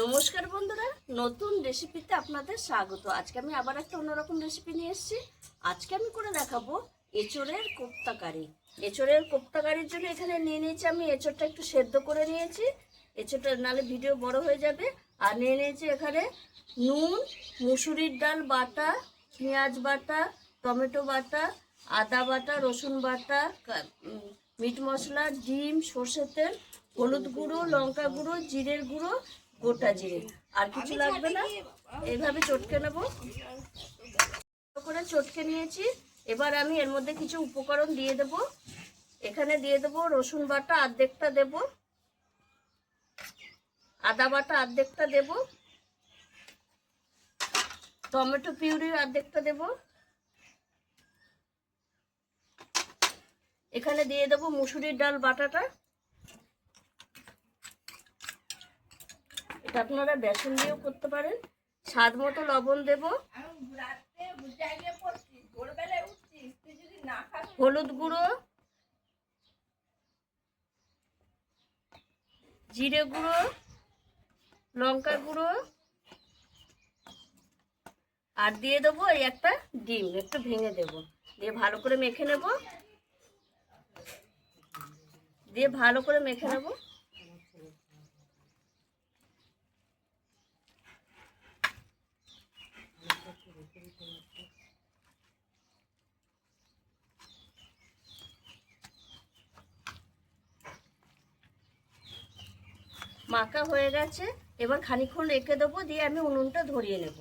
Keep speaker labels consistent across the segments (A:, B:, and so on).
A: নমস্কার বন্ধুরা, নতুন রেসিপিতে আপনাদের স্বাগত। আজকে আমি আবার একটা অন্যরকম রেসিপি নিয়ে এসেছি। আজকে আমি করে দেখাবো এঁচোড়ের কোপ্তা কারি। এঁচোড়ের কোপ্তা কারির জন্য এখানে নিয়ে নিয়েছি আমি এঁচোড়টা একটু সেদ্ধ করে নিয়েছি। এঁচোড়টা নালে ভিডিও বড় হয়ে যাবে। আর নিয়ে নিয়েছি এখানে নুন, মুসুরির ডাল বাটা, পেঁয়াজ বাটা, টমেটো বাটা, আদা বাটা, রসুন বাটা, মিট মশলা, ডিম, সর্ষের তেল, হলুদ গুঁড়ো, লঙ্কা গুঁড়ো, জিরের গুঁড়ো, গোটা জিরে। আর কিছু লাগবে না। এইভাবে চটকে নেব। করে চটকে নিয়েছি। এবার আমি এর মধ্যে কিছু উপকরণ দিয়ে দেব। এখানে দিয়ে দেব রসুন বাটা অর্ধেকটা দেব, আদা বাটা অর্ধেকটা দেব, টমেটো পিউরি অর্ধেকটা দেব, এখানে দিয়ে দেব মুসুরির ডাল বাটাটা। এটা আপনারা বেসন দিয়েও করতে পারেন। স্বাদ মতো লবণ দেব, হলুদ গুঁড়ো, জিরে গুঁড়ো, লঙ্কা গুঁড়ো, আর দিয়ে দেবো এই একটা ডিম একটু ভেঙে দেব। দিয়ে ভালো করে মেখে নেব। মাখা হয়ে গেছে। এবার খানিকক্ষণ রেখে দেবো, দিয়ে আমি উনুনটা ধরিয়ে নেব।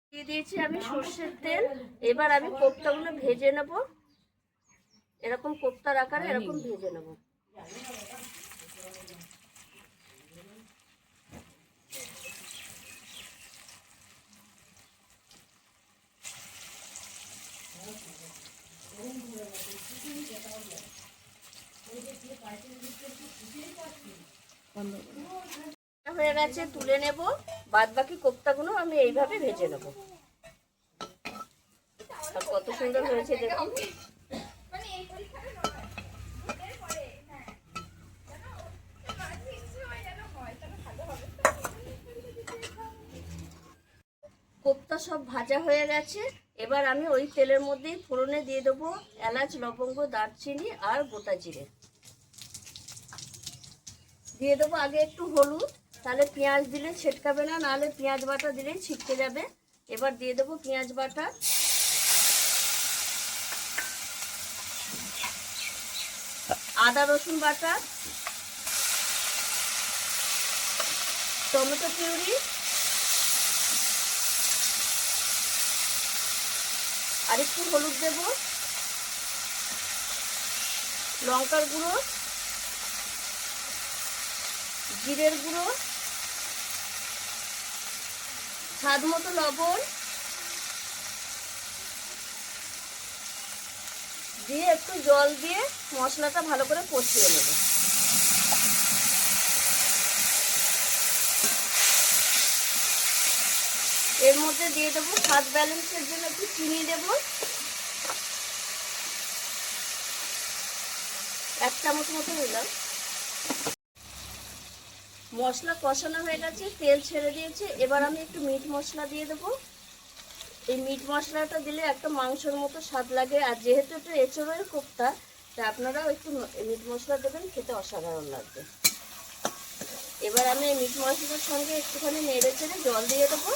A: দিয়ে দিয়েছি আমি সর্ষের তেল। এবার আমি কোপ্তাগুলো ভেজে নেব। এরকম কোপ্তার আকারে এরকম ভেজে নেব। হয়ে গেছে, তুলে নেব। বাদ বাকি কোপ্তাগুলো আমি এইভাবে ভেজে নেব। আর কত সুন্দর হয়েছে দেখুন। কোপ্তা সব ভাজা হয়ে গেছে। এবার আমি ওই তেলের মধ্যেই ফোড়নে দিয়ে দেবো এলাচ, লবঙ্গ, দারচিনি আর গোটা জিরে। দিয়ে দেবো আগে একটু হলুদ, তাহলে পেঁয়াজ দিলে ছিটকাবে না, নাহলে পেঁয়াজ বাটা দিলেই ছিটকে যাবে। এবার দিয়ে দেবো পেঁয়াজ বাটা, আদা রসুন বাটা, টমেটো পিউরি, আর একটু হলুদ দেব, লঙ্কার গুঁড়ো, জিরের গুঁড়ো, স্বাদ মতো লবণ দিয়ে একটু জল দিয়ে মশলাটা ভালো করে কষিয়ে নেব। এর মধ্যে দিয়ে দেবো স্বাদ ব্যালেন্সের জন্য একটু চিনি দেব, 1 চামচ মতো দিলাম। মশলা কষানো হয়ে গেছে, তেল ছেড়ে দিয়েছে। এবার আমি একটু মিট মশলা দিয়ে দেবো। এই মিট মশলাটা দিলে একটা মাংসের মতো স্বাদ লাগে। আর যেহেতু একটু এঁচোড়ের কোপ্তা, তা আপনারাও একটু মিট মশলা দেবেন, খেতে অসাধারণ লাগবে। এবার আমি এই মিট মশলার সঙ্গে একটুখানি নেড়ে চেড়ে জল দিয়ে দেবো।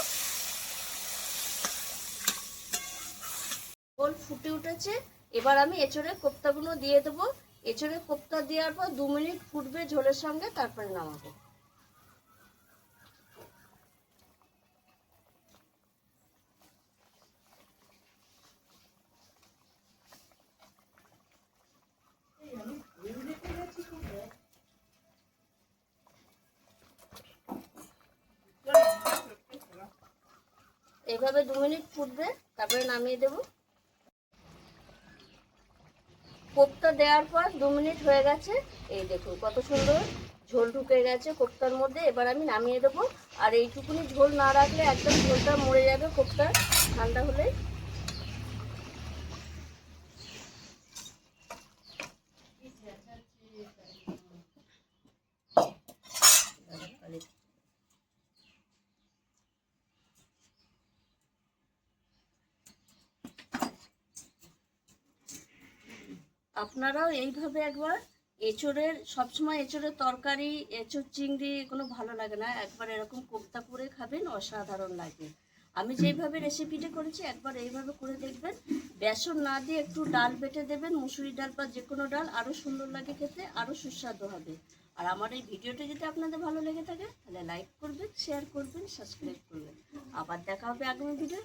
A: গোল ফুটে উঠেছে। এবার আমি এঁচোড়ের কোপ্তাগুলো দিয়ে দেবো। এঁচোড়ের কোপ্তা দেওয়ার পর 2 মিনিট ফুটবে ঝোলের সঙ্গে, তারপরে নামাবো। এইভাবে 2 মিনিট ফুটবে, তারপরে নামিয়ে দেব। কোপ্তা দেওয়ার পর 2 মিনিট হয়ে গেছে। এই দেখুন কত সুন্দর ঝোল ঢুকে গেছে কোপ্তার মধ্যে। এবার আমি নামিয়ে দেবো। আর এইটুকুনি ঝোল না রাখলে একদম ঝোলটা মরে যাবে কোপ্তা ঠান্ডা হলে। আপনারাও এইভাবে একবার এঁচোড়ের, সবসময় এঁচোড়ের তরকারি, এঁচোড় চিংড়ি এগুলো ভালো লাগে না, একবার এরকম কোপ্তা করে খাবেন, অসাধারণ লাগে। আমি যেইভাবে রেসিপিটা করেছি একবার এইভাবে করে দেখবেন। বেসন না দিয়ে একটু ডাল বেটে দেবেন, মুসুরি ডাল বা যে কোনো ডাল, আরও সুন্দর লাগে খেতে, আরও সুস্বাদু হবে। আর আমার এই ভিডিওটা যদি আপনাদের ভালো লেগে থাকে তাহলে লাইক করবেন, শেয়ার করবেন, সাবস্ক্রাইব করবেন। আবার দেখা হবে আগামী ভিডিও।